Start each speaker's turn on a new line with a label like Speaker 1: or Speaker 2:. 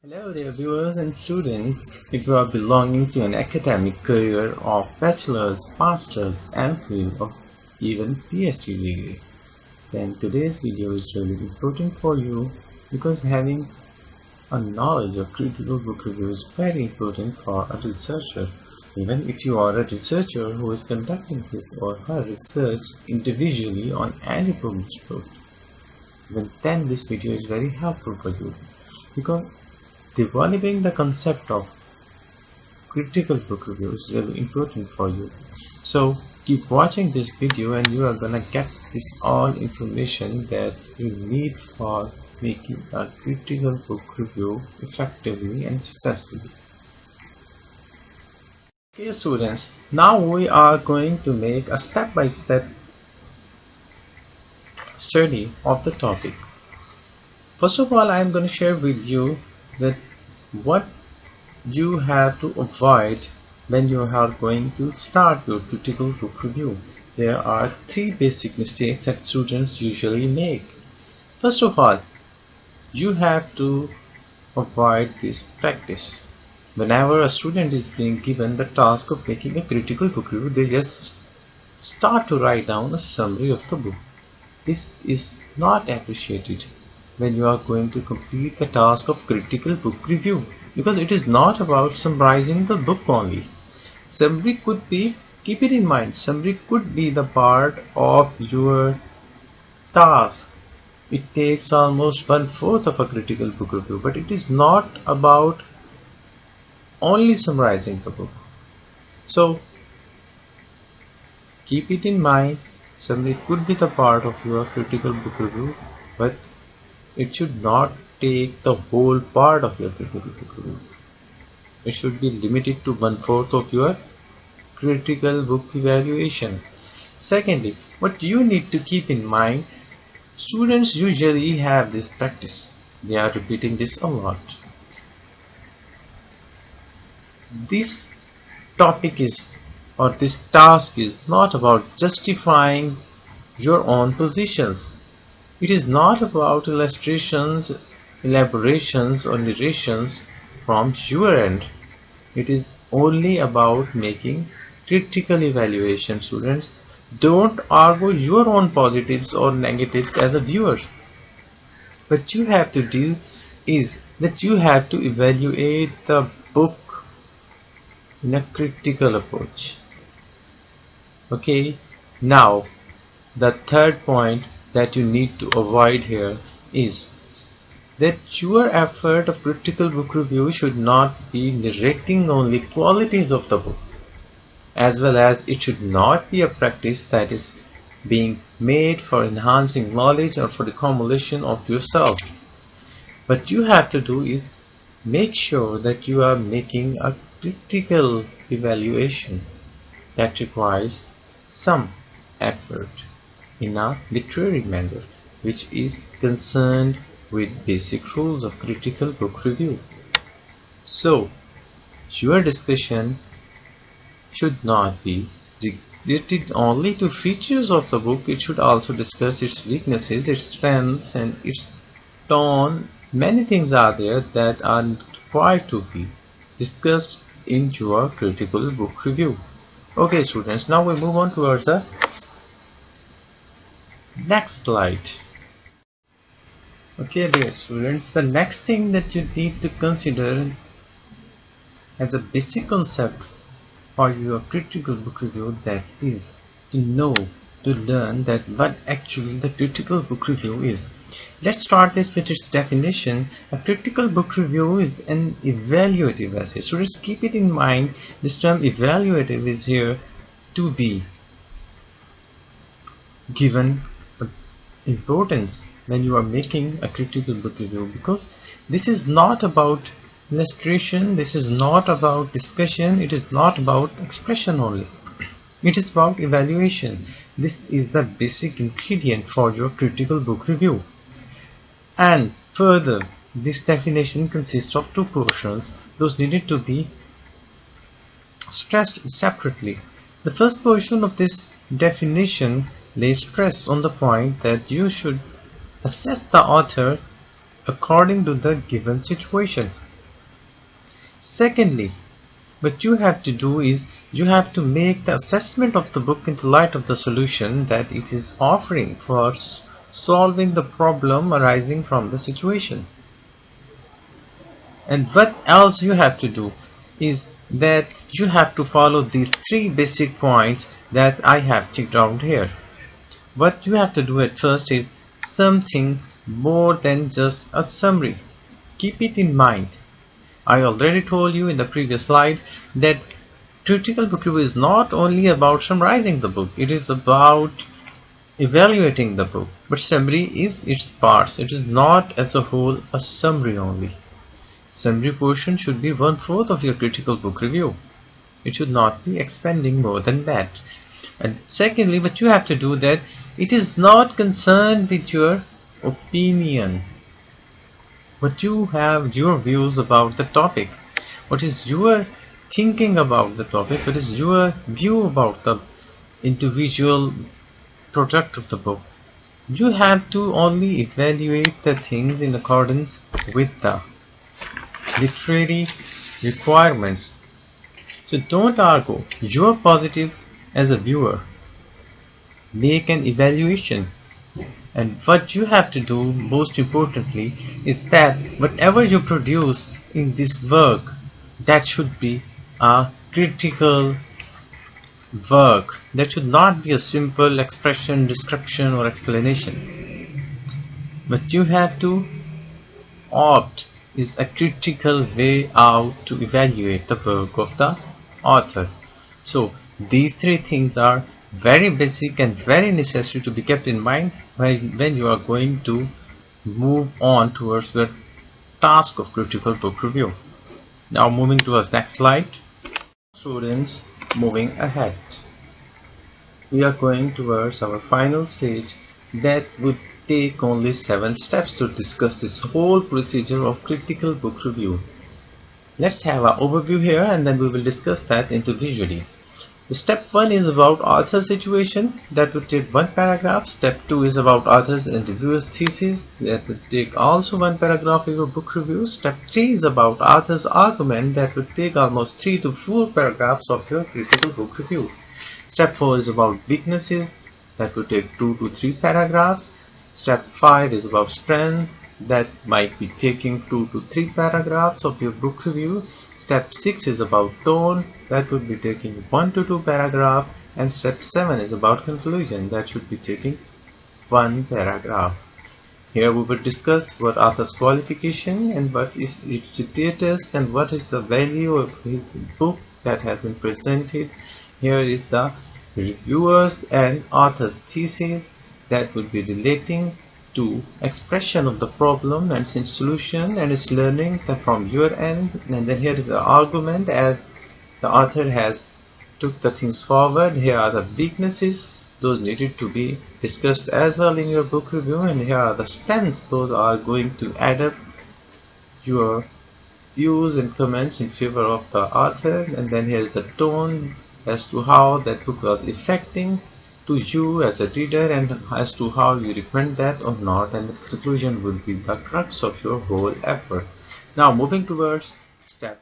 Speaker 1: Hello there viewers and students. If you are belonging to an academic career of Bachelors, Masters, M.Phil or even PhD degree, then today's video is really important for you because having a knowledge of critical book review is very important for a researcher. Even if you are a researcher who is conducting his or her research individually on any published book, even then this video is very helpful for you because developing the concept of critical book review is really important for you. So keep watching this video and you are gonna get this all information that you need for making a critical book review effectively and successfully. Okay students, now we are going to make a step-by-step study of the topic. First of all, I am going to share with you that what you have to avoid when you are going to start your critical book review. There are three basic mistakes that students usually make. First of all, you have to avoid this practice. Whenever a student is being given the task of making a critical book review, they just start to write down a summary of the book. This is not appreciated when you are going to complete the task of critical book review, because it is not about summarizing the book only. Summary could be, keep it in mind, summary could be the part of your task. It takes almost 1/4 of a critical book review, but it is not about only summarizing the book. So keep it in mind, summary could be the part of your critical book review, but it should not take the whole part of your critical book review. It should be limited to 1/4 of your critical book evaluation. Secondly, what you need to keep in mind, students usually have this practice. They are repeating this a lot. This topic is, or this task is not about justifying your own positions. It is not about illustrations, elaborations or narrations from your end. It is only about making critical evaluation. Students, don't argue your own positives or negatives as a viewer. What you have to do is that you have to evaluate the book in a critical approach. Okay, now the third point that you need to avoid here is that your effort of critical book review should not be narrating only qualities of the book, as well as it should not be a practice that is being made for enhancing knowledge or for the accumulation of yourself. What you have to do is make sure that you are making a critical evaluation that requires some effort in a literary manner, which is concerned with basic rules of critical book review. So your discussion should not be related only to features of the book. It should also discuss its weaknesses, its strengths and its tone. Many things are there that are required to be discussed in your critical book review. Okay students, now we move on towards the next slide. Okay dear students, the next thing that you need to consider as a basic concept for your critical book review, that is to know, to learn that what actually the critical book review is. Let's start this with its definition. A critical book review is an evaluative essay. Students, keep it in mind, this term evaluative is here to be given importance when you are making a critical book review, because this is not about illustration, this is not about discussion, it is not about expression only, it is about evaluation. This is the basic ingredient for your critical book review. And further, this definition consists of two portions. Those needed to be stressed separately. The first portion of this definition lays stress on the point that you should assess the author according to the given situation. Secondly, what you have to do is you have to make the assessment of the book into light of the solution that it is offering for solving the problem arising from the situation. And what else you have to do is that you have to follow these 3 basic points that I have ticked out here. What you have to do at first is something more than just a summary. Keep it in mind. I already told you in the previous slide that critical book review is not only about summarizing the book, it is about evaluating the book. But summary is its parts. It is not as a whole a summary only. Summary portion should be 1/4 of your critical book review. It should not be expanding more than that. And secondly, what you have to do that it is not concerned with your opinion. What you have your views about the topic. What is your thinking about the topic? What is your view about the individual product of the book? You have to only evaluate the things in accordance with the literary requirements. So don't argue. You're positive as a viewer. Make an evaluation. And what you have to do most importantly is that whatever you produce in this work, that should be a critical work. That should not be a simple expression, description or explanation. What you have to opt is a critical way out to evaluate the work of the author. So these 3 things are very basic and very necessary to be kept in mind when you are going to move on towards your task of critical book review. Now moving towards next slide. Students, moving ahead. We are going towards our final stage that would take only 7 steps to discuss this whole procedure of critical book review. Let's have an overview here and then we will discuss that individually. The step 1 is about author situation. That would take 1 paragraph. Step 2 is about authors and reviewers thesis. That would take also 1 paragraph of your book review. Step 3 is about author's argument. That would take almost 3 to 4 paragraphs of your critical book review. Step 4 is about weaknesses. That would take 2 to 3 paragraphs. Step 5 is about strength. That might be taking 2 to 3 paragraphs of your book review. Step 6 is about tone. That would be taking 1 to 2 paragraphs. And step 7 is about conclusion. That should be taking 1 paragraph. Here we will discuss what author's qualification and what is its status and what is the value of his book that has been presented. Here is the reviewers and author's thesis that would be relating to expression of the problem and its solution and its learning from your end. And then here is the argument as the author has took the things forward. Here are the weaknesses, those needed to be discussed as well in your book review, and here are the strengths, those are going to add up your views and comments in favor of the author. And then here is the tone as to how that book was affecting to you as a reader and as to how you recommend that or not, and the conclusion will be the crux of your whole effort. Now moving towards step